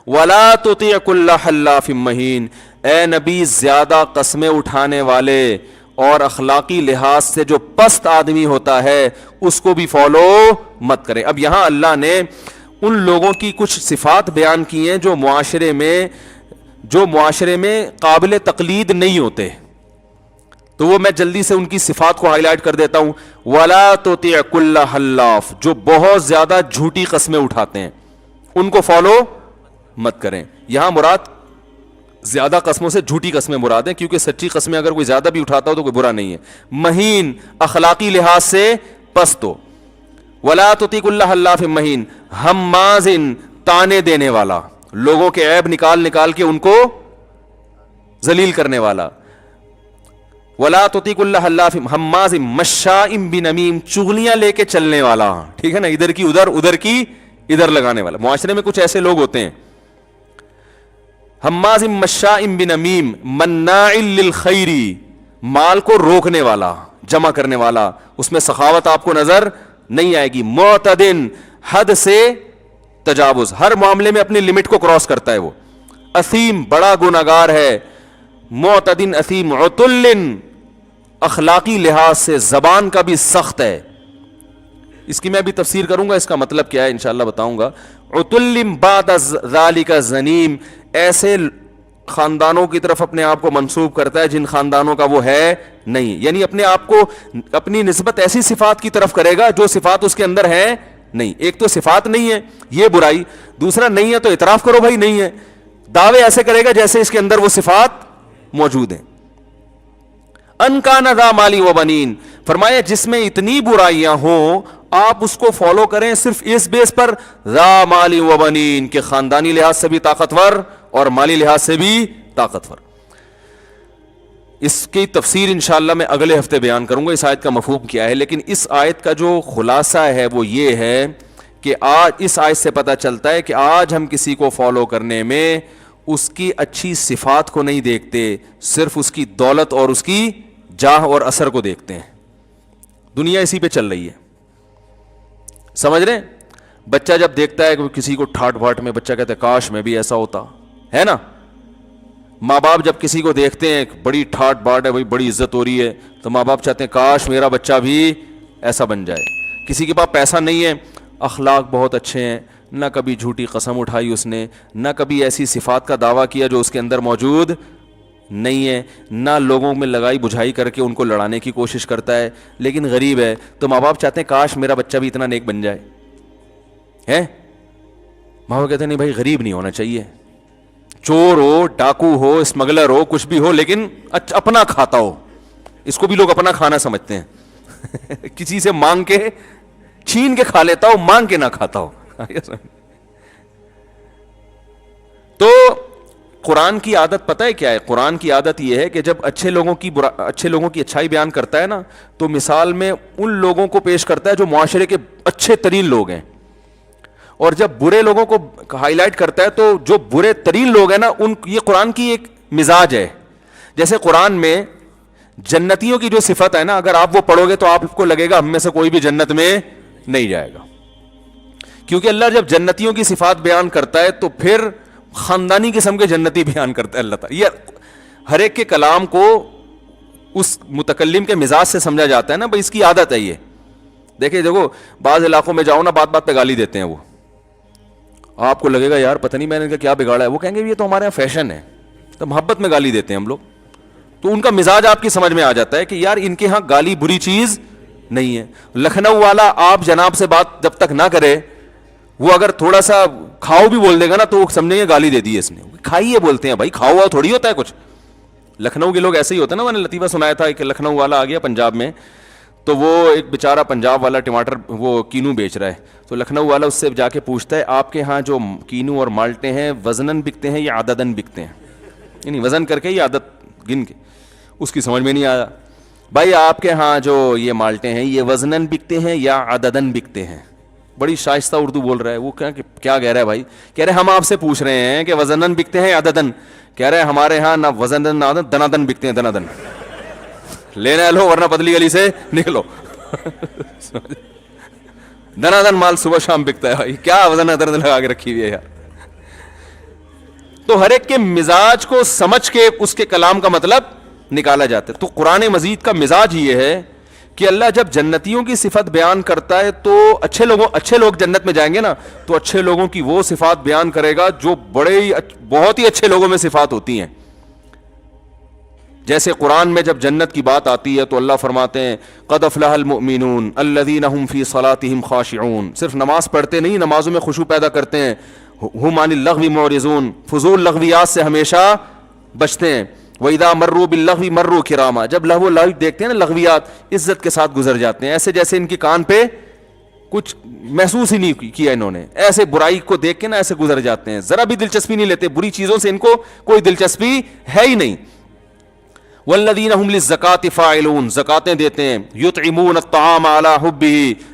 ولا تطیع کل حلاف مہین، اے نبی زیادہ قسمیں اٹھانے والے اور اخلاقی لحاظ سے جو پست آدمی ہوتا ہے اس کو بھی فالو مت کریں. اب یہاں اللہ نے ان لوگوں کی کچھ صفات بیان کی ہیں جو معاشرے میں قابل تقلید نہیں ہوتے، تو وہ میں جلدی سے ان کی صفات کو ہائی لائٹ کر دیتا ہوں. وَلَا تُطِعْ كُلَّ حلاف، جو بہت زیادہ جھوٹی قسمیں اٹھاتے ہیں ان کو فالو مت کریں. یہاں مراد زیادہ قسموں سے جھوٹی قسمیں مراد ہیں، کیونکہ سچی قسمیں اگر کوئی زیادہ بھی اٹھاتا ہو تو کوئی برا نہیں ہے. مہین، اخلاقی لحاظ سے پست ہو. وَلَا تُطِعْ كُلَّ حلاف مہین، ہمازٍ، تانے دینے والا، لوگوں کے عیب نکال کے ان کو ذلیل کرنے والا. وَلَا تُطِعْ كُلَّ حلاف ہمازٍ مشاء بنمیم، چغلیاں لے کے چلنے والا، ٹھیک ہے نا، ادھر کی ادھر، ادھر کی ادھر لگانے والا. معاشرے میں کچھ ایسے لوگ ہوتے ہیں، ہماز مشاء بنمیم مناع للخیر، مال کو روکنے والا، جمع کرنے والا، اس میں سخاوت آپ کو نظر نہیں آئے گی. معتدن، حد سے تجاوز، ہر معاملے میں اپنی لمٹ کو کراس کرتا ہے وہ. اثیم، بڑا گناہگار ہے. معتدن اثیم. عتل، اخلاقی لحاظ سے زبان کا بھی سخت ہے. اس کی میں بھی تفسیر کروں گا، اس کا مطلب کیا ہے انشاءاللہ بتاؤں گا. عتل بعد ذالک زنیم، ایسے خاندانوں کی طرف اپنے آپ کو منسوب کرتا ہے جن خاندانوں کا وہ ہے نہیں، یعنی اپنے آپ کو اپنی نسبت ایسی صفات کی طرف کرے گا جو صفات اس کے اندر ہے نہیں. ایک تو صفات نہیں ہے یہ برائی، دوسرا نہیں ہے تو اعتراف کرو بھائی نہیں ہے، دعوے ایسے کرے گا جیسے اس کے اندر وہ صفات موجود ہیں. ان کان ذا مالی و بنین، فرمایا جس میں اتنی برائیاں ہوں آپ اس کو فالو کریں صرف اس بیس پر، ذا مالی و بنین، کہ خاندانی لحاظ سے بھی طاقتور اور مالی لحاظ سے بھی طاقتور. اس کی تفسیر انشاءاللہ میں اگلے ہفتے بیان کروں گا اس آیت کا مفہوم کیا ہے. لیکن اس آیت کا جو خلاصہ ہے وہ یہ ہے کہ آج اس آیت سے پتہ چلتا ہے کہ آج ہم کسی کو فالو کرنے میں اس کی اچھی صفات کو نہیں دیکھتے، صرف اس کی دولت اور اس کی جاہ اور اثر کو دیکھتے ہیں. دنیا اسی پہ چل رہی ہے، سمجھ رہے ہیں؟ بچہ جب دیکھتا ہے کہ کسی کو ٹھاٹ بھاٹ میں، بچہ کہتا ہے کاش میں بھی ایسا ہوتا ہے نا. ماں باپ جب کسی کو دیکھتے ہیں بڑی ٹھاٹ بھاٹ ہے، بڑی عزت ہو رہی ہے، تو ماں باپ چاہتے ہیں کاش میرا بچہ بھی ایسا بن جائے. کسی کے پاس پیسہ نہیں ہے، اخلاق بہت اچھے ہیں، نہ کبھی جھوٹی قسم اٹھائی اس نے، نہ کبھی ایسی صفات کا دعویٰ کیا جو اس کے اندر موجود نہیں ہے، نہ لوگوں میں لگائی بجھائی کر کے ان کو لڑانے کی کوشش کرتا ہے، لیکن غریب ہے، تو ماں باپ چاہتے ہیں کاش میرا بچہ بھی اتنا نیک بن جائے. ہے ماں باپ کہتے ہیں نہیں بھائی غریب نہیں ہونا چاہیے، چور ہو، ڈاکو ہو، اسمگلر ہو، کچھ بھی ہو، لیکن اپنا کھاتا ہو. اس کو بھی لوگ اپنا کھانا سمجھتے ہیں. کسی سے مانگ کے چھین کے کھا لیتا ہو، مانگ کے نہ کھاتا ہو. تو قرآن کی عادت پتہ ہے کیا ہے؟ قرآن کی عادت یہ ہے کہ جب اچھے لوگوں کی اچھائی بیان کرتا ہے نا، تو مثال میں ان لوگوں کو پیش کرتا ہے جو معاشرے کے اچھے ترین لوگ ہیں، اور جب برے لوگوں کو ہائی لائٹ کرتا ہے تو جو برے ترین لوگ ہیں نا، یہ قرآن کی ایک مزاج ہے. جیسے قرآن میں جنتیوں کی جو صفت ہے نا، اگر آپ وہ پڑھو گے تو آپ کو لگے گا ہم میں سے کوئی بھی جنت میں نہیں جائے گا، کیونکہ اللہ جب جنتیوں کی صفات بیان کرتا ہے تو پھر خاندانی قسم کے جنتی بیان کرتا ہے اللہ تعالیٰ. یہ ہر ایک کے کلام کو اس متکلم کے مزاج سے سمجھا جاتا ہے نا، بھائی اس کی عادت ہے یہ. دیکھو بعض علاقوں میں جاؤ نا، بات بات پہ گالی دیتے ہیں وہ، آپ کو لگے گا یار پتہ نہیں میں نے کیا بگاڑا ہے، وہ کہیں گے یہ تو ہمارے یہاں فیشن ہے، تو محبت میں گالی دیتے ہیں ہم لوگ. تو ان کا مزاج آپ کی سمجھ میں آ جاتا ہے کہ یار ان کے ہاں گالی بری چیز نہیں ہے. لکھنؤ والا آپ جناب سے بات جب تک نہ کرے، وہ اگر تھوڑا سا کھاؤ بھی بول دے گا نا تو وہ سمجھیں گے گالی دے دی ہے اس نے. کھائیے بولتے ہیں بھائی، کھاؤ ہوا تھوڑی ہوتا ہے کچھ. لکھنؤ کے لوگ ایسے ہی ہوتے ہیں نا. میں نے لطیفہ سنایا تھا کہ لکھنؤ والا آ گیا پنجاب میں، تو وہ ایک بیچارہ پنجاب والا ٹماٹر وہ کینو بیچ رہا ہے، تو لکھنؤ والا اس سے جا کے پوچھتا ہے آپ کے ہاں جو کینو اور مالٹے ہیں وزناً بکتے ہیں یا عدداً بکتے ہیں، یعنی وزن کر کے یا عدد گن کے. اس کی سمجھ میں نہیں آیا، بھائی آپ کے ہاں جو یہ مالٹے ہیں یہ وزناً بکتے ہیں یا عدداً بکتے ہیں. بڑی شائستہ اردو بول رہا ہے وہ. کیا کہہ رہا ہے بھائی؟ کہہ رہے ہم آپ سے پوچھ رہے ہیں کہ وزناً بکتے ہیں یا عدداً. کہہ رہے ہمارے ہاں نہ وزناً نہ دنادن بکتے ہیں. دنادن لینا لو ورنہ پتلی گلی سے نکلو. دنادن مال صبح شام بکتا ہے بھائی، کیا وزن ادر لگا کے رکھی ہوئی ہے یار. تو ہر ایک کے مزاج کو سمجھ کے اس کے کلام کا مطلب نکالا جاتا ہے. تو قرآن مجید کا مزاج یہ ہے کہ اللہ جب جنتیوں کی صفت بیان کرتا ہے تو اچھے لوگ جنت میں جائیں گے نا, تو اچھے لوگوں کی وہ صفات بیان کرے گا جو بہت ہی اچھے لوگوں میں صفات ہوتی ہیں. جیسے قرآن میں جب جنت کی بات آتی ہے تو اللہ فرماتے ہیں قد افلح المؤمنون الذین هم فی صلاتهم خاشعون. صرف نماز پڑھتے نہیں, نمازوں میں خشوع پیدا کرتے ہیں. ہم عن اللغو معرضون, فضول لغویات سے ہمیشہ بچتے ہیں. وَإِذَا مَرُّوا بِاللَّغْوِ مَرُّوا كِرَامًا, جب لغو لغو دیکھتے ہیں نا لغویات, عزت کے ساتھ گزر جاتے ہیں, ایسے جیسے ان کے کان پہ کچھ محسوس ہی نہیں کیا انہوں نے, ایسے برائی کو دیکھ کے نا ایسے گزر جاتے ہیں, ذرا بھی دلچسپی نہیں لیتے, بری چیزوں سے ان کو کوئی دلچسپی ہے ہی نہیں. والذین هم للزکاة فاعلون, زکاتیں دیتے ہیں. یطعمون الطعام علی حبہ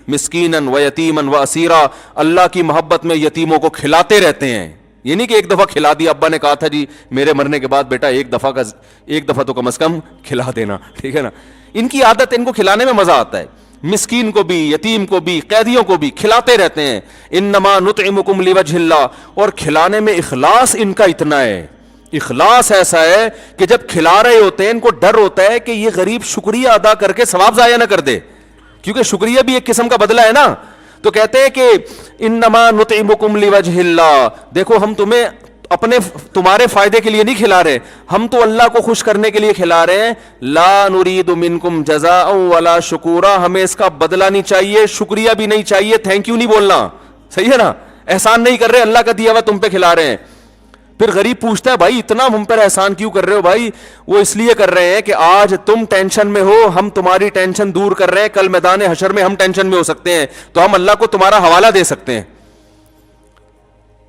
مسکینا ویتیما واسیرا, اللہ کی محبت میں یتیموں کو کھلاتے رہتے ہیں. یہ نہیں کہ ایک دفعہ کھلا دیا, ابا نے کہا تھا جی میرے مرنے کے بعد بیٹا ایک دفعہ تو کم از کم کھلا دینا, ٹھیک ہے نا. ان کی عادت, ان کو کھلانے میں مزہ آتا ہے. مسکین کو بھی, یتیم کو بھی, قیدیوں کو بھی کھلاتے رہتے ہیں. انما نطعمکم لوجہ اللہ, اور کھلانے میں اخلاص ان کا اتنا ہے, اخلاص ایسا ہے کہ جب کھلا رہے ہوتے ہیں ان کو ڈر ہوتا ہے کہ یہ غریب شکریہ ادا کر کے ثواب ضائع نہ کر دے, کیونکہ شکریہ بھی ایک قسم کا بدلہ ہے نا. تو کہتے ہیں کہ انما نطعمکم لوجہ اللہ, دیکھو ہم تمہارے فائدے کے لیے نہیں کھلا رہے, ہم تو اللہ کو خوش کرنے کے لیے کھلا رہے ہیں. لا نرید منکم جزاء ولا شکورا, ہمیں اس کا بدلہ نہیں چاہیے, شکریہ بھی نہیں چاہیے, تھینک یو نہیں بولنا, صحیح ہے نا. احسان نہیں کر رہے, اللہ کا دیا ہوا تم پہ کھلا رہے ہیں. پھر غریب پوچھتا ہے بھائی اتنا ہم پر احسان کیوں کر رہے ہو؟ بھائی وہ اس لیے کر رہے ہیں کہ آج تم ٹینشن میں ہو, ہم تمہاری ٹینشن دور کر رہے ہیں, کل میدان حشر میں ہم ٹینشن میں ہو سکتے ہیں, تو ہم اللہ کو تمہارا حوالہ دے سکتے ہیں.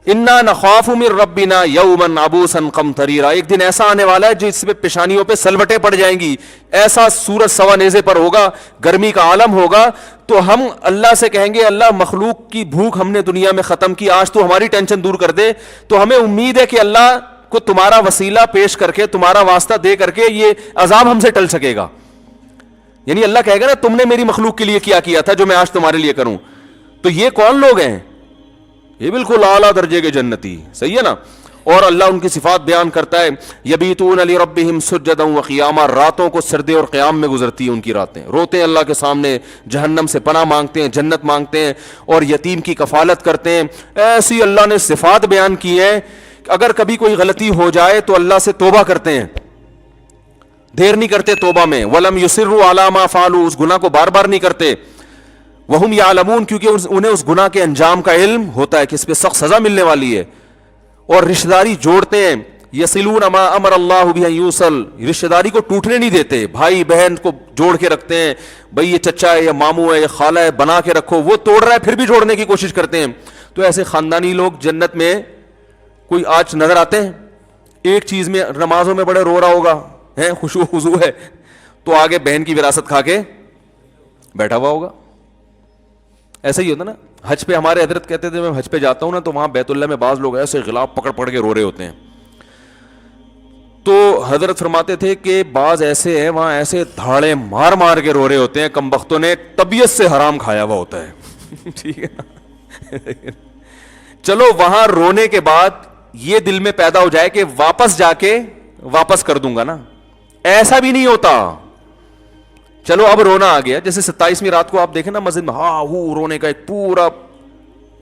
انا نخاف من ربنا یوما عبوسا قمطریرا, ایک دن ایسا آنے والا ہے جس پہ پیشانیوں پہ سلوٹیں پڑ جائیں گی, ایسا سورج سوا نیزے پر ہوگا, گرمی کا عالم ہوگا. تو ہم اللہ سے کہیں گے اللہ مخلوق کی بھوک ہم نے دنیا میں ختم کی, آج تو ہماری ٹینشن دور کر دے. تو ہمیں امید ہے کہ اللہ کو تمہارا وسیلہ پیش کر کے, تمہارا واسطہ دے کر کے یہ عذاب ہم سے ٹل سکے گا. یعنی اللہ کہے گا نا تم نے میری مخلوق کے لیے کیا تھا جو میں آج تمہارے لیے کروں. تو یہ کون لوگ ہیں؟ یہ بالکل اعلیٰ درجے کے جنتی, صحیح ہے نا. اور اللہ ان کی صفات بیان کرتا ہے یبیتون لربہم سجدا وقیاما, راتوں کو سردے اور قیام میں گزرتی ہیں ان کی راتیں, روتے ہیں اللہ کے سامنے, جہنم سے پناہ مانگتے ہیں, جنت مانگتے ہیں, اور یتیم کی کفالت کرتے ہیں. ایسی اللہ نے صفات بیان کی ہیں. اگر کبھی کوئی غلطی ہو جائے تو اللہ سے توبہ کرتے ہیں, دیر نہیں کرتے توبہ میں. ولم یصروا علی ما فعلوا, اس گناہ کو بار بار نہیں کرتے. وہم یعلمون, کیونکہ انہیں اس گناہ کے انجام کا علم ہوتا ہے کہ اس پہ سخت سزا ملنے والی ہے. اور رشتہ داری جوڑتے ہیں. یصلون ما امر اللہ بہ یوصل, رشتہ داری کو ٹوٹنے نہیں دیتے, بھائی بہن کو جوڑ کے رکھتے ہیں. بھائی یہ چچا ہے یا ماموں ہے یا خالہ ہے, بنا کے رکھو. وہ توڑ رہا ہے پھر بھی جوڑنے کی کوشش کرتے ہیں. تو ایسے خاندانی لوگ جنت میں کوئی آج نظر آتے ہیں؟ ایک چیز میں نمازوں میں بڑے رو رہا ہوگا, ہے خشوع خضوع ہے, تو آگے بہن کی وراثت کھا کے بیٹھا ہوا ہوگا. ایسا ہی ہوتا نا. حج پہ ہمارے حضرت کہتے تھے, میں حج پہ جاتا ہوں نا تو وہاں بیت اللہ میں بعض لوگ ایسے غلاف پکڑ پکڑ کے رو رہے ہوتے ہیں. تو حضرت فرماتے تھے کہ بعض ایسے ہیں وہاں ایسے دھاڑے مار مار کے رو رہے ہوتے ہیں, کم بختوں نے طبیعت سے حرام کھایا ہوا ہوتا ہے. ٹھیک ہے نا. چلو وہاں رونے کے بعد یہ دل میں پیدا ہو جائے کہ واپس جا کے واپس کر دوں گا نا, ایسا بھی نہیں ہوتا. چلو اب رونا آ گیا, جیسے 27ویں رات کو آپ دیکھیں نا مسجد میں, ہاں وہ رونے کا ایک پورا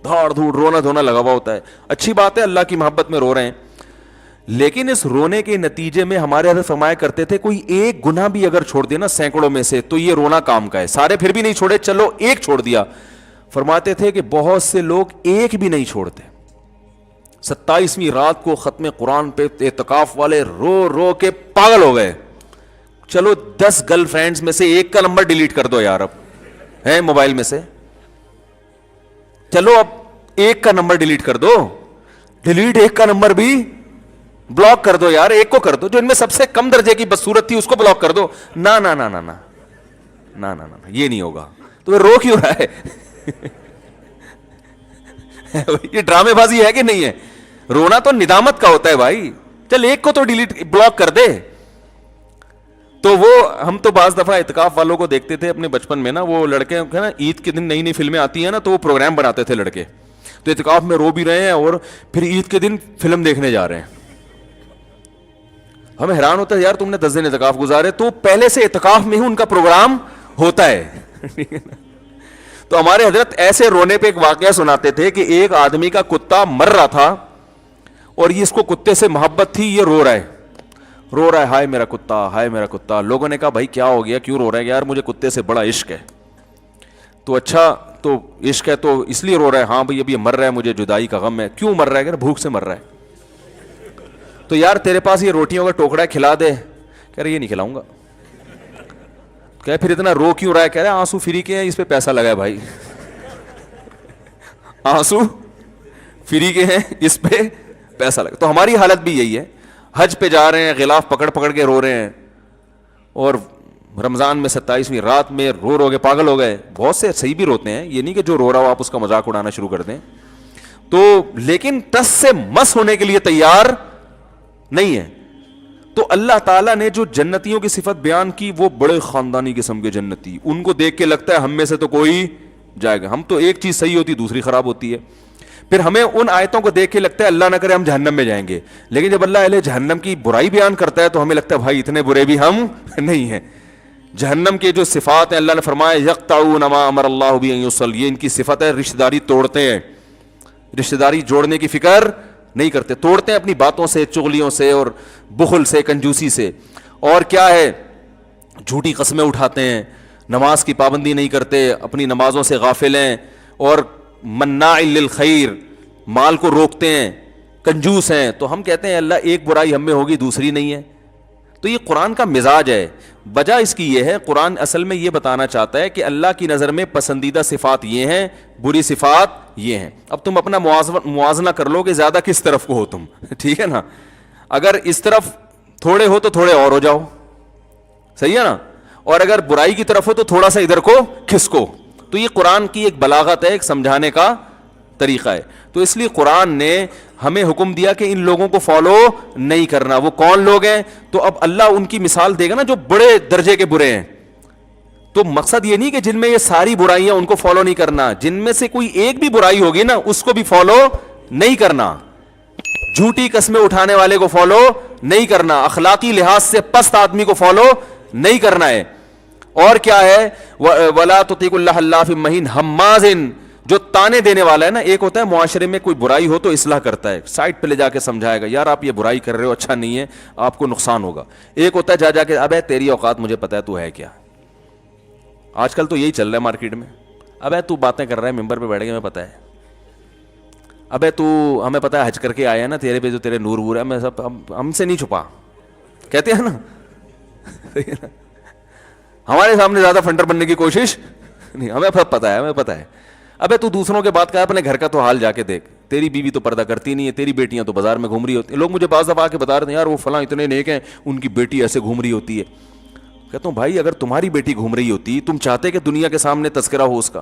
دھاڑ دھوڑ رونا دھونا لگا ہوا ہوتا ہے. اچھی بات ہے, اللہ کی محبت میں رو رہے ہیں, لیکن اس رونے کے نتیجے میں ہمارے حضرت فرمایا کرتے تھے کوئی ایک گناہ بھی اگر چھوڑ دے نا سینکڑوں میں سے, تو یہ رونا کام کا ہے. سارے پھر بھی نہیں چھوڑے, چلو ایک چھوڑ دیا. فرماتے تھے کہ بہت سے لوگ ایک بھی نہیں چھوڑتے. 27ویں رات کو ختم قرآن پہ اعتکاف والے رو رو کے پاگل ہو گئے. چلو 10 گرل فرینڈز میں سے ایک کا نمبر ڈیلیٹ کر دو یار, اب ہے موبائل میں سے, چلو اب ایک کا نمبر ڈیلیٹ کر دو, ڈیلیٹ ایک کا نمبر بھی بلاک کر دو یار, ایک کو کر دو جو ان میں سب سے کم درجے کی بدصورت تھی اس کو بلاک کر دو. نا نا نا نا نا نا نا نا یہ نہیں ہوگا. تو رو کیوں رہا ہے؟ یہ ڈرامے بازی ہے کہ نہیں ہے؟ رونا تو ندامت کا ہوتا ہے بھائی. چل ایک کو تو ڈیلیٹ بلاک کر دے. تو وہ ہم تو بعض دفعہ اعتکاف والوں کو دیکھتے تھے اپنے بچپن میں نا, وہ لڑکے نا عید کے دن نئی نئی فلمیں آتی ہیں نا تو وہ پروگرام بناتے تھے لڑکے, تو اعتکاف میں رو بھی رہے ہیں اور پھر عید کے دن فلم دیکھنے جا رہے ہیں. ہمیں حیران ہوتا ہے یار تم نے 10 دن اعتکاف گزارے, تو پہلے سے اعتکاف میں ہی ان کا پروگرام ہوتا ہے. تو ہمارے حضرت ایسے رونے پہ ایک واقعہ سناتے تھے کہ ایک آدمی کا کتا مر رہا تھا اور یہ اس کو کتے سے محبت تھی, یہ رو رہا ہے ہائے میرا کتا, ہائے میرا کتا. لوگوں نے کہا بھائی کیا ہو گیا, کیوں رو رہا ہے؟ یار مجھے کتے سے بڑا عشق ہے. تو اچھا تو عشق ہے تو اس لیے رو رہا ہے؟ ہاں بھائی ابھی یہ مر رہا ہے, مجھے جدائی کا غم ہے. کیوں مر رہا ہے؟ کہ بھوک سے مر رہا ہے. تو یار تیرے پاس یہ روٹیوں کا ٹوکرا ہے, کھلا دے. کہہ رہے یہ نہیں کھلاؤں گا. کہ پھر اتنا رو کیوں رہا ہے؟ کہہ رہے آنسو فری کے ہیں, اس پہ پیسہ لگا ہے بھائی. آنسو فری کے ہیں, اس پہ پیسہ لگا. تو ہماری حالت بھی یہی ہے, حج پہ جا رہے ہیں, غلاف پکڑ پکڑ کے رو رہے ہیں, اور رمضان میں 27ویں رات میں رو کے پاگل ہو گئے. بہت سے صحیح بھی روتے ہیں, یہ نہیں کہ جو رو رہا ہو آپ اس کا مذاق اڑانا شروع کر دیں. تو لیکن ٹس سے مس ہونے کے لیے تیار نہیں ہے. تو اللہ تعالیٰ نے جو جنتیوں کی صفت بیان کی, وہ بڑے خاندانی قسم کے جنتی, ان کو دیکھ کے لگتا ہے ہم میں سے تو کوئی جائے گا. ہم تو ایک چیز صحیح ہوتی دوسری خراب ہوتی ہے. پھر ہمیں ان آیتوں کو دیکھ کے لگتا ہے اللہ نہ کرے ہم جہنم میں جائیں گے, لیکن جب اللہ اہل جہنم کی برائی بیان کرتا ہے تو ہمیں لگتا ہے بھائی اتنے برے بھی ہم نہیں ہیں. جہنم کے جو صفات ہیں, اللہ نے فرمایا یقطعون ما امر اللہ بہ ان یوصل, یہ ان کی صفت ہے, رشتہ داری توڑتے ہیں, رشتہ داری جوڑنے کی فکر نہیں کرتے, توڑتے ہیں اپنی باتوں سے, چغلیوں سے اور بخل سے, کنجوسی سے. اور کیا ہے, جھوٹی قسمیں اٹھاتے ہیں, نماز کی پابندی نہیں کرتے, اپنی نمازوں سے غافل ہیں, اور مناع للخیر, مال کو روکتے ہیں, کنجوس ہیں. تو ہم کہتے ہیں اللہ ایک برائی ہم میں ہوگی دوسری نہیں ہے. تو یہ قرآن کا مزاج ہے. وجہ اس کی یہ ہے, قرآن اصل میں یہ بتانا چاہتا ہے کہ اللہ کی نظر میں پسندیدہ صفات یہ ہیں, بری صفات یہ ہیں. اب تم اپنا موازنہ کر لو کہ زیادہ کس طرف کو ہو تم, ٹھیک ہے نا. اگر اس طرف تھوڑے ہو تو تھوڑے اور ہو جاؤ, صحیح ہے نا, اور اگر برائی کی طرف ہو تو تھوڑا سا ادھر کو کھسکو. تو یہ قرآن کی ایک بلاغت ہے, ایک سمجھانے کا طریقہ ہے. تو اس لیے قرآن نے ہمیں حکم دیا کہ ان لوگوں کو فالو نہیں کرنا. وہ کون لوگ ہیں؟ تو اب اللہ ان کی مثال دے گا نا جو بڑے درجے کے برے ہیں. تو مقصد یہ نہیں کہ جن میں یہ ساری برائیاں ان کو فالو نہیں کرنا, جن میں سے کوئی ایک بھی برائی ہوگی نا اس کو بھی فالو نہیں کرنا. جھوٹی قسمیں اٹھانے والے کو فالو نہیں کرنا, اخلاقی لحاظ سے پست آدمی کو فالو نہیں کرنا ہے. اور کیا ہے, ولا تطیع کل حلاف مہین ہماز, جو تانے دینے والا ہے نا. ایک ہوتا ہے معاشرے میں کوئی برائی ہو تو اصلاح کرتا ہے, سائڈ پہ لے جا کے سمجھائے گا یار آپ یہ برائی کر رہے ہو, اچھا نہیں ہے, آپ کو نقصان ہوگا. ایک ہوتا ہے جا کے ابے تیری اوقات مجھے پتا ہے تو ہے کیا. آج کل تو یہی چل رہا ہے مارکیٹ میں, ابے تو باتیں کر رہا ہے ممبر پہ بیٹھ کے, ہمیں پتا ہے, ابے تو ہمیں پتا ہے حج کر کے آیا نا, تیرے پہ جو تیرے نور وور ہے میں سب ہم سے نہیں چھپا, کہتے ہیں نا. ہمارے سامنے زیادہ فنڈر بننے کی کوشش نہیں, ہمیں پتا ہے, ہمیں پتا ہے. ابے تو دوسروں کے بات کا اپنے گھر کا تو حال جا کے دیکھ, تیری بیوی تو پردہ کرتی نہیں ہے, تیری بیٹیاں تو بازار میں گھوم رہی ہوتی ہیں. لوگ مجھے بعض دفعہ آ کے بتا رہے ہیں یار وہ فلاں اتنے نیک ہیں, ان کی بیٹی ایسے گھوم رہی ہوتی ہے. کہتا ہوں بھائی اگر تمہاری بیٹی گھوم رہی ہوتی, تم چاہتے کہ دنیا کے سامنے تذکرہ ہو اس کا؟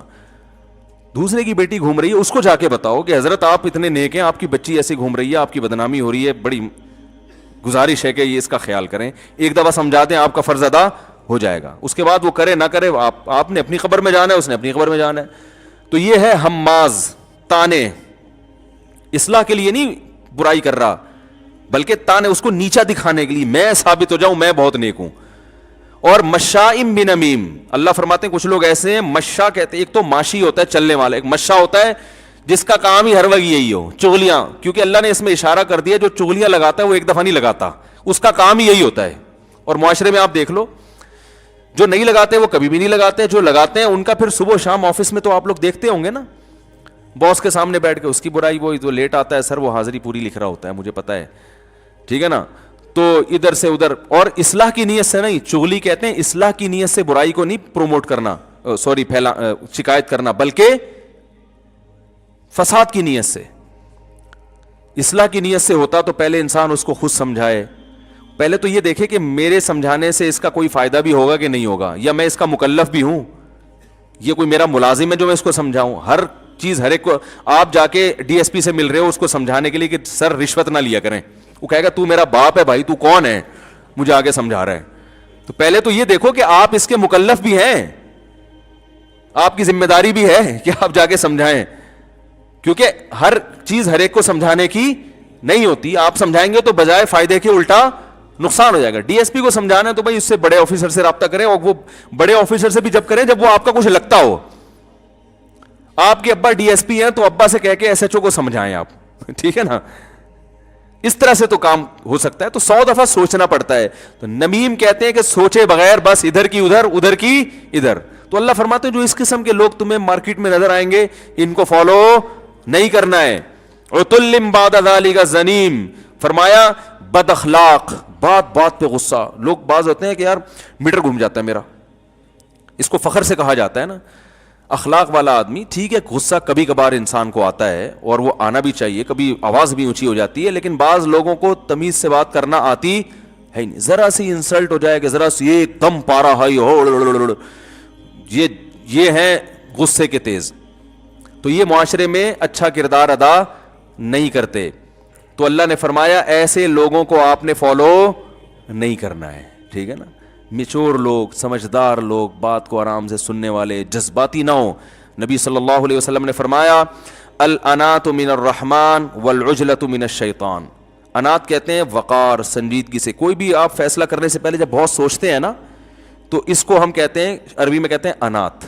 دوسرے کی بیٹی گھوم رہی ہے, اس کو جا کے بتاؤ کہ حضرت آپ اتنے نیک ہیں, آپ کی بچی ایسی گھوم رہی ہے, آپ کی بدنامی ہو رہی ہے, بڑی گزارش ہے کہ یہ اس کا خیال کریں. ایک دفعہ سمجھا دیں, آپ کا فرض ادا ہو جائے گا. اس کے بعد وہ کرے نہ کرے, آپ نے اپنی قبر میں جانا ہے, اس نے اپنی قبر میں جانا ہے. تو یہ ہے ہماز, تانے, اصلاح کے لیے نہیں برائی کر رہا بلکہ تانے, اس کو نیچا دکھانے کے لیے میں ثابت ہو جاؤں میں بہت نیک ہوں. اور مشائم بنمیم, اللہ فرماتے ہیں کچھ لوگ ایسے ہیں, مشا کہتے ہیں, ایک تو ماشی ہوتا ہے چلنے والا, ایک مشا ہوتا ہے جس کا کام ہی ہر وقت یہی ہو, چغلیاں. کیونکہ اللہ نے اس میں اشارہ کر دیا جو چغلیاں لگاتا ہے وہ ایک دفعہ نہیں لگاتا, اس کا کام ہی یہی ہوتا ہے. اور معاشرے میں آپ دیکھ لو, جو نہیں لگاتے وہ کبھی بھی نہیں لگاتے, جو لگاتے ہیں ان کا پھر صبح شام آفس میں تو آپ لوگ دیکھتے ہوں گے نا, باس کے سامنے بیٹھ کے اس کی برائی, وہ جو لیٹ آتا ہے سر وہ حاضری پوری لکھ رہا ہوتا ہے, مجھے پتا ہے, ٹھیک ہے نا. تو ادھر سے ادھر, اور اصلاح کی نیت سے نہیں, چغلی کہتے ہیں اصلاح کی نیت سے برائی کو نہیں پروموٹ کرنا, شکایت کرنا, بلکہ فساد کی نیت سے. اصلاح کی نیت سے ہوتا تو پہلے انسان اس کو خود سمجھائے, پہلے تو یہ دیکھے کہ میرے سمجھانے سے اس کا کوئی فائدہ بھی ہوگا کہ نہیں ہوگا, یا میں اس کا مکلف بھی ہوں, یہ کوئی میرا ملازم ہے جو میں اس کو سمجھاؤں. ہر چیز ہر ایک کو آپ جا کے ڈی ایس پی سے مل رہے ہو اس کو سمجھانے کے لیے کہ سر رشوت نہ لیا کریں, وہ کہے گا تو میرا باپ ہے بھائی, تو کون ہے مجھے آگے سمجھا رہا ہے. تو پہلے تو یہ دیکھو کہ آپ اس کے مکلف بھی ہیں, آپ کی ذمہ داری بھی ہے کہ آپ جا کے سمجھائیں, کیونکہ ہر چیز ہر ایک کو سمجھانے کی نہیں ہوتی. آپ سمجھائیں گے تو بجائے فائدے کے الٹا نقصان ہو جائے گا. ڈی ایس پی کو سمجھانا ہے تو بھائی اس سے بڑے آفیسر سے رابطہ کریں, اور وہ بڑے آفیسر سے بھی جب کریں جب وہ آپ کا کچھ لگتا ہو. آپ کے ابا ڈی ایس پی ہیں تو ابا سے کہہ کے ایس ایچ او کو سمجھائیں آپ, ٹھیک ہے نا. اس طرح سے تو کام ہو سکتا ہے. تو 100 دفعہ سوچنا پڑتا ہے. تو نمیم کہتے ہیں کہ سوچے بغیر بس ادھر کی ادھر, ادھر کی ادھر. تو اللہ فرماتے ہیں جو اس قسم کے لوگ تمہیں مارکیٹ میں نظر آئیں گے ان کو فالو نہیں کرنا ہے. عتل بعد ذلک زنیم, فرمایا بد اخلاق, بات بات پہ غصہ. لوگ بعض ہوتے ہیں کہ یار میٹر گھوم جاتا ہے میرا, اس کو فخر سے کہا جاتا ہے نا. اخلاق والا آدمی, ٹھیک ہے غصہ کبھی کبھار انسان کو آتا ہے اور وہ آنا بھی چاہیے, کبھی آواز بھی اونچی ہو جاتی ہے, لیکن بعض لوگوں کو تمیز سے بات کرنا آتی ہے نہیں. ذرا سی انسلٹ ہو جائے کہ ذرا سی ایک دم پارا ہائی ہو, یہ ہیں غصے کے تیز. تو یہ معاشرے میں اچھا کردار ادا نہیں کرتے. تو اللہ نے فرمایا ایسے لوگوں کو آپ نے فالو نہیں کرنا ہے, ٹھیک ہے نا. میچور لوگ, سمجھدار لوگ, بات کو آرام سے سننے والے, جذباتی نہ ہو. نبی صلی اللہ علیہ وسلم نے فرمایا الانات من الرحمن والعجلۃ من الشیطان. انات کہتے ہیں وقار, سنجیدگی سے. کوئی بھی آپ فیصلہ کرنے سے پہلے جب بہت سوچتے ہیں نا تو اس کو ہم کہتے ہیں, عربی میں کہتے ہیں انات,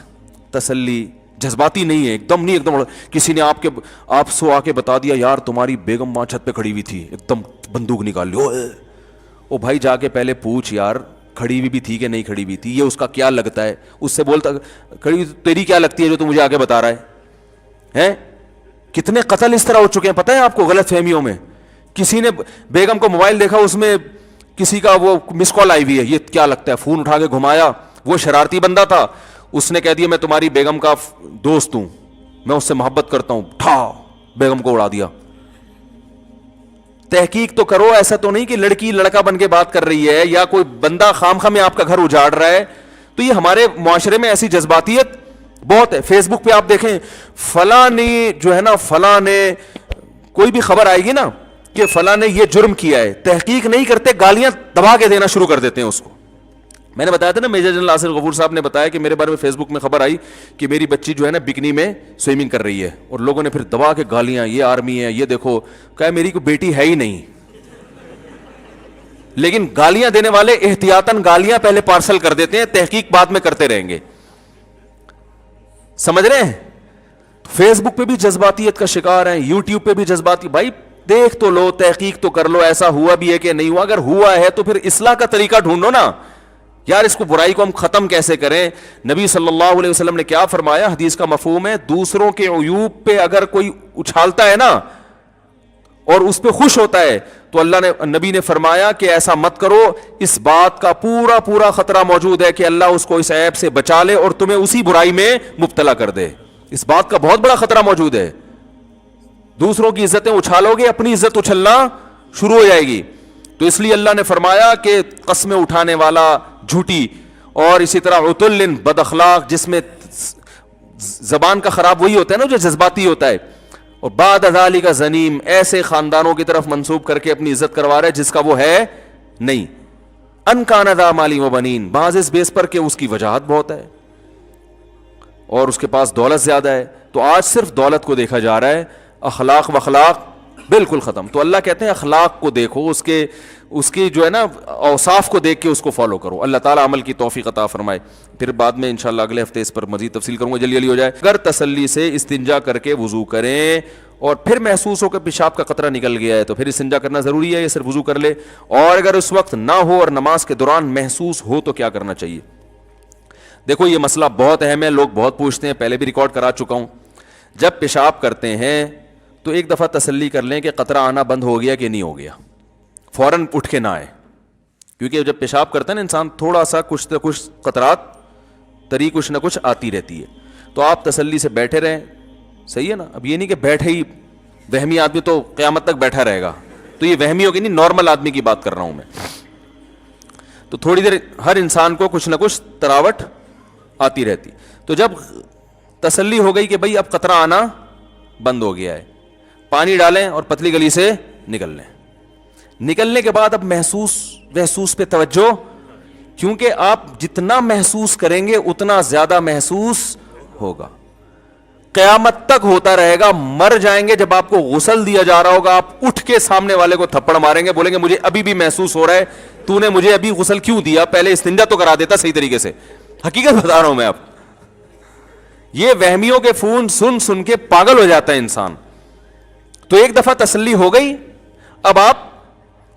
تسلی. جذباتی نہیں ہے, ایک دم نہیں, ایک دم کسی نے آپ سو آ کے بتا دیا یار تمہاری بیگم ماں چھت پہ کھڑی ہوئی تھی, ایک دم بندوق نکال لی, او بھائی جا کے پہلے پوچھ یار کھڑی ہوئی بھی تھی کہ نہیں کھڑی ہوئی تھی, یہ اس کا کیا لگتا ہے. اس سے بولتا کھڑی ہوئی تیری کیا لگتی ہے جو تو مجھے آگے بتا رہا ہے. کتنے قتل اس طرح ہو چکے ہیں پتہ ہے آپ کو, غلط فہمیوں میں. کسی نے بیگم کو موبائل دیکھا, اس میں کسی کا وہ مس کال آئی ہوئی ہے, یہ کیا لگتا ہے, فون اٹھا کے گھمایا, وہ شرارتی بندہ تھا, اس نے کہہ دیا میں تمہاری بیگم کا دوست ہوں, میں اس سے محبت کرتا ہوں, ٹھا بیگم کو اڑا دیا. تحقیق تو کرو, ایسا تو نہیں کہ لڑکی لڑکا بن کے بات کر رہی ہے یا کوئی بندہ خام میں آپ کا گھر اجاڑ رہا ہے. تو یہ ہمارے معاشرے میں ایسی جذباتیت بہت ہے. فیس بک پہ آپ دیکھیں فلاں نے جو ہے نا, فلاں نے, کوئی بھی خبر آئے گی نا کہ فلاں نے یہ جرم کیا ہے, تحقیق نہیں کرتے, گالیاں دبا کے دینا شروع کر دیتے ہیں اس کو. میں نے بتایا تھا نا, میجر جنرل آصف غفور صاحب نے بتایا کہ میرے بارے میں فیس بک میں خبر آئی کہ میری بچی جو ہے نا بکنی میں سوئمنگ کر رہی ہے, اور لوگوں نے پھر دبا کے گالیاں, یہ آرمی ہے, یہ دیکھو, کہا میری کوئی بیٹی ہے ہی نہیں. لیکن گالیاں دینے والے احتیاطاً گالیاں پہلے پارسل کر دیتے ہیں, تحقیق بعد میں کرتے رہیں گے. سمجھ رہے ہیں؟ فیس بک پہ بھی جذباتیت کا شکار ہیں, یوٹیوب پہ بھی جذباتی. بھائی دیکھ تو لو, تحقیق تو کر لو, ایسا ہوا بھی ہے کہ نہیں ہوا. اگر ہوا ہے تو پھر اصلاح کا طریقہ ڈھونڈو نا یار, اس کو برائی کو ہم ختم کیسے کریں. نبی صلی اللہ علیہ وسلم نے کیا فرمایا, حدیث کا مفہوم ہے دوسروں کے عیوب پہ اگر کوئی اچھالتا ہے نا اور اس پہ خوش ہوتا ہے تو نبی نے فرمایا کہ ایسا مت کرو, اس بات کا پورا پورا خطرہ موجود ہے کہ اللہ اس کو اس عیب سے بچا لے اور تمہیں اسی برائی میں مبتلا کر دے. اس بات کا بہت بڑا خطرہ موجود ہے. دوسروں کی عزتیں اچھالو گے, اپنی عزت اچھلنا شروع ہو جائے گی. تو اس لیے اللہ نے فرمایا کہ قسمیں اٹھانے والا جھوٹی, اور اسی طرح عتل بد اخلاق, جس میں زبان کا خراب وہی ہوتا ہے نا جو جذباتی ہوتا ہے. اور بعد ذالک زنیم, ایسے خاندانوں کی طرف منسوب کر کے اپنی عزت کروا رہا ہے جس کا وہ ہے نہیں. ان کان ذا مال و بنین, بعض اس بیس پر کہ اس کی وجاہت بہت ہے اور اس کے پاس دولت زیادہ ہے. تو آج صرف دولت کو دیکھا جا رہا ہے, اخلاق وخلاق بالکل ختم. تو اللہ کہتے ہیں اخلاق کو دیکھو, اس کی جو ہے نا اوصاف کو دیکھ کے اس کو فالو کرو. اللہ تعالیٰ عمل کی توفیق عطا فرمائے. پھر بعد میں انشاءاللہ اگلے ہفتے اس پر مزید تفصیل کروں گا, جلدی جلدی ہو جائے. اگر تسلی سے استنجا کر کے وضو کریں اور پھر محسوس ہو کہ پیشاب کا قطرہ نکل گیا ہے تو پھر استنجا کرنا ضروری ہے یا صرف وضو کر لے؟ اور اگر اس وقت نہ ہو اور نماز کے دوران محسوس ہو تو کیا کرنا چاہیے؟ دیکھو یہ مسئلہ بہت اہم ہے, لوگ بہت پوچھتے ہیں, پہلے بھی ریکارڈ کرا چکا ہوں. جب پیشاب کرتے ہیں تو ایک دفعہ تسلی کر لیں کہ قطرہ آنا بند ہو گیا کہ نہیں ہو گیا, فوراً اٹھ کے نہ آئے. کیونکہ جب پیشاب کرتا ہے نا انسان, تھوڑا سا کچھ نہ کچھ قطرات تری کچھ نہ کچھ آتی رہتی ہے. تو آپ تسلی سے بیٹھے رہیں, صحیح ہے نا. اب یہ نہیں کہ بیٹھے ہی, وہمی آدمی تو قیامت تک بیٹھا رہے گا, تو یہ وہمی ہوگی نہیں, نارمل آدمی کی بات کر رہا ہوں میں. تو تھوڑی دیر ہر انسان کو کچھ نہ کچھ تراوٹ آتی رہتی. تو جب تسلی ہو گئی کہ بھئی اب قطرہ آنا بند ہو گیا ہے, پانی ڈالیں اور پتلی گلی سے نکل لیں. نکلنے کے بعد اب محسوس پہ توجہ, کیونکہ آپ جتنا محسوس کریں گے اتنا زیادہ محسوس ہوگا. قیامت تک ہوتا رہے گا. مر جائیں گے, جب آپ کو غسل دیا جا رہا ہوگا آپ اٹھ کے سامنے والے کو تھپڑ ماریں گے, بولیں گے مجھے ابھی بھی محسوس ہو رہا ہے, تو نے مجھے ابھی غسل کیوں دیا, پہلے استنجا تو کرا دیتا صحیح طریقے سے. حقیقت بتا رہا ہوں میں آپ. یہ وہمیوں کے فون سن سن کے پاگل ہو جاتا ہے انسان. تو ایک دفعہ تسلی ہو گئی, اب آپ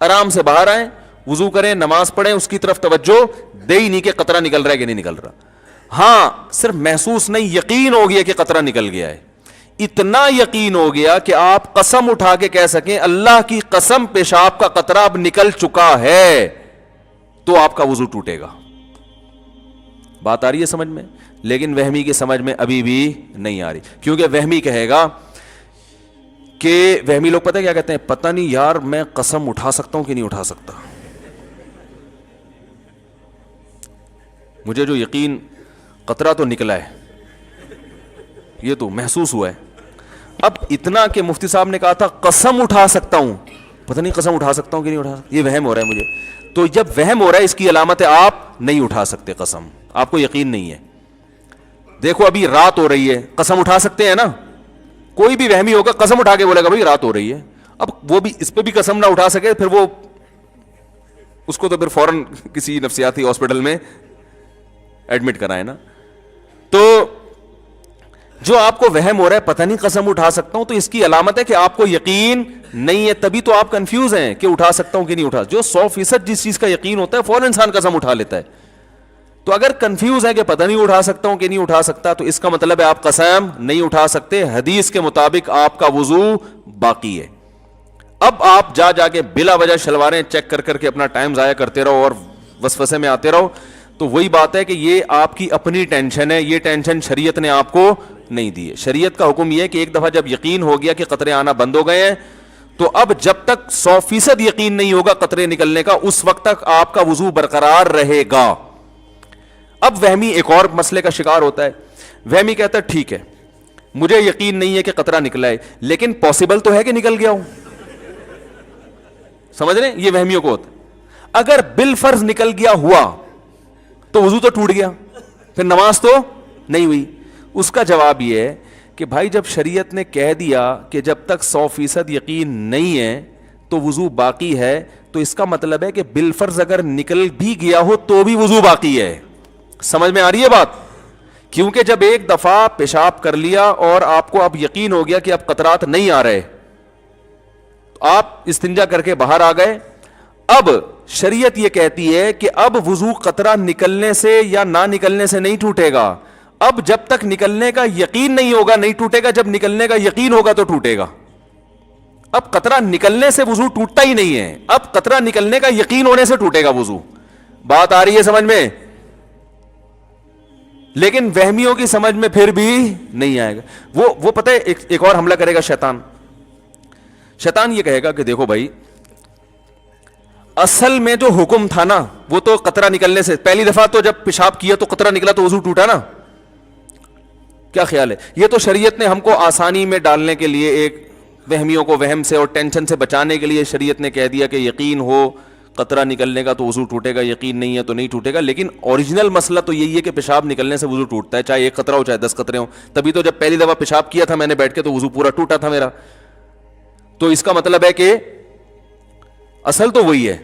آرام سے باہر آئیں, وضو کریں, نماز پڑھیں, اس کی طرف توجہ دے ہی نہیں کہ قطرہ نکل رہا ہے کہ نہیں نکل رہا. ہاں صرف محسوس نہیں, یقین ہو گیا کہ قطرہ نکل گیا ہے. اتنا یقین ہو گیا کہ آپ قسم اٹھا کے کہہ سکیں اللہ کی قسم پیشاب کا قطرہ اب نکل چکا ہے, تو آپ کا وضو ٹوٹے گا. بات آ رہی ہے سمجھ میں؟ لیکن وہمی کی سمجھ میں ابھی بھی نہیں آ رہی, کیونکہ وہمی کہے گا کہ وہمی لوگ پتہ کیا کہتے ہیں, پتہ نہیں یار میں قسم اٹھا سکتا ہوں کہ نہیں اٹھا سکتا, مجھے جو یقین قطرہ تو نکلا ہے, یہ تو محسوس ہوا ہے. اب اتنا کہ مفتی صاحب نے کہا تھا قسم اٹھا سکتا ہوں, پتہ نہیں قسم اٹھا سکتا ہوں کہ نہیں اٹھا سکتا, یہ وہم ہو رہا ہے مجھے. تو جب وہم ہو رہا ہے اس کی علامت ہے آپ نہیں اٹھا سکتے قسم, آپ کو یقین نہیں ہے. دیکھو ابھی رات ہو رہی ہے, قسم اٹھا سکتے ہیں نا, کوئی بھی وہمی ہوگا قسم اٹھا کے بولے گا بھائی رات ہو رہی ہے. اب وہ بھی اس پہ بھی قسم نہ اٹھا سکے, پھر وہ اس کو تو پھر فوراً کسی نفسیاتی ہاسپٹل میں ایڈمٹ کرائے نا. تو جو آپ کو وہم ہو رہا ہے پتہ نہیں قسم اٹھا سکتا ہوں, تو اس کی علامت ہے کہ آپ کو یقین نہیں ہے, تبھی تو آپ کنفیوز ہیں کہ اٹھا سکتا ہوں کہ نہیں اٹھا. جو 100% جس چیز کا یقین ہوتا ہے فوراً انسان قسم اٹھا لیتا ہے. تو اگر کنفیوز ہے کہ پتہ نہیں اٹھا سکتا ہوں کہ نہیں اٹھا سکتا, تو اس کا مطلب ہے آپ قسم نہیں اٹھا سکتے. حدیث کے مطابق آپ کا وضو باقی ہے. اب آپ جا جا کے بلا وجہ شلواریں چیک کر کر کے اپنا ٹائم ضائع کرتے رہو اور وسوسے میں آتے رہو, تو وہی بات ہے کہ یہ آپ کی اپنی ٹینشن ہے, یہ ٹینشن شریعت نے آپ کو نہیں دی ہے. شریعت کا حکم یہ ہے کہ ایک دفعہ جب یقین ہو گیا کہ قطرے آنا بند ہو گئے ہیں, تو اب جب تک 100% یقین نہیں ہوگا قطرے نکلنے کا, اس وقت تک آپ کا وضو برقرار رہے گا. اب وہمی ایک اور مسئلے کا شکار ہوتا ہے. وہمی کہتا ہے ٹھیک ہے مجھے یقین نہیں ہے کہ قطرہ نکلا ہے, لیکن پاسبل تو ہے کہ نکل گیا ہوں. سمجھ رہے ہیں, یہ وہمیوں کو ہوتا ہے. اگر بالفرض نکل گیا ہوا تو وضو تو ٹوٹ گیا, پھر نماز تو نہیں ہوئی. اس کا جواب یہ ہے کہ بھائی جب شریعت نے کہہ دیا کہ جب تک 100% یقین نہیں ہے تو وضو باقی ہے, تو اس کا مطلب ہے کہ بالفرض اگر نکل بھی گیا ہو تو بھی وضو باقی ہے. سمجھ میں آ رہی ہے بات؟ کیونکہ جب ایک دفعہ پیشاب کر لیا اور آپ کو اب یقین ہو گیا کہ اب قطرات نہیں آ رہے, آپ استنجا کر کے باہر آ گئے, اب شریعت یہ کہتی ہے کہ اب وضو قطرہ نکلنے سے یا نہ نکلنے سے نہیں ٹوٹے گا. اب جب تک نکلنے کا یقین نہیں ہوگا نہیں ٹوٹے گا, جب نکلنے کا یقین ہوگا تو ٹوٹے گا. اب قطرہ نکلنے سے وضو ٹوٹتا ہی نہیں ہے, اب قطرہ نکلنے کا یقین ہونے سے ٹوٹے گا وضو. بات آ رہی ہے سمجھ میں؟ لیکن وہمیوں کی سمجھ میں پھر بھی نہیں آئے گا. وہ پتہ ہے ایک اور حملہ کرے گا شیطان. شیطان یہ کہے گا کہ دیکھو بھائی اصل میں جو حکم تھا نا وہ تو قطرہ نکلنے سے, پہلی دفعہ تو جب پیشاب کیا تو قطرہ نکلا تو وضو ٹوٹا نا. کیا خیال ہے؟ یہ تو شریعت نے ہم کو آسانی میں ڈالنے کے لیے, ایک وہمیوں کو وہم سے اور ٹینشن سے بچانے کے لیے شریعت نے کہہ دیا کہ یقین ہو قطرہ نکلنے کا تو وضو ٹوٹے گا, یقین نہیں ہے تو نہیں ٹوٹے گا. لیکن اوریجنل مسئلہ تو یہی ہے کہ پیشاب نکلنے سے وضو ٹوٹتا ہے, چاہے ایک قطرہ ہو چاہے 10 قطرے ہوں. تبھی تو جب پہلی دفعہ پیشاب کیا تھا میں نے بیٹھ کے تو وضو پورا ٹوٹا تھا میرا. تو اس کا مطلب ہے کہ اصل تو وہی ہے.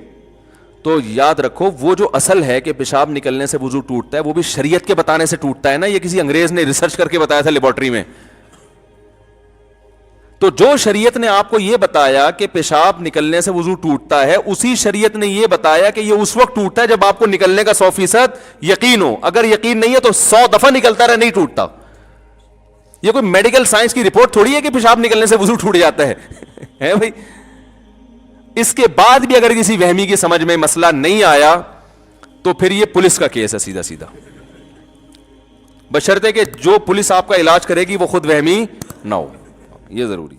تو یاد رکھو وہ جو اصل ہے کہ پیشاب نکلنے سے وضو ٹوٹتا ہے وہ بھی شریعت کے بتانے سے ٹوٹتا ہے نا, یہ کسی انگریز نے ریسرچ کر کے بتایا تھا لیبارٹری میں. تو جو شریعت نے آپ کو یہ بتایا کہ پیشاب نکلنے سے وضو ٹوٹتا ہے, اسی شریعت نے یہ بتایا کہ یہ اس وقت ٹوٹتا ہے جب آپ کو نکلنے کا 100% یقین ہو. اگر یقین نہیں ہے تو 100 دفعہ نکلتا رہے نہیں ٹوٹتا. یہ کوئی میڈیکل سائنس کی رپورٹ تھوڑی ہے کہ پیشاب نکلنے سے وضو ٹوٹ جاتا ہے بھائی. اس کے بعد بھی اگر کسی وہمی کی سمجھ میں مسئلہ نہیں آیا تو پھر یہ پولیس کا کیس ہے سیدھا سیدھا, بشرطے کہ جو پولیس آپ کا علاج کرے گی وہ خود وہمی نہ ہو. یہ ضروری.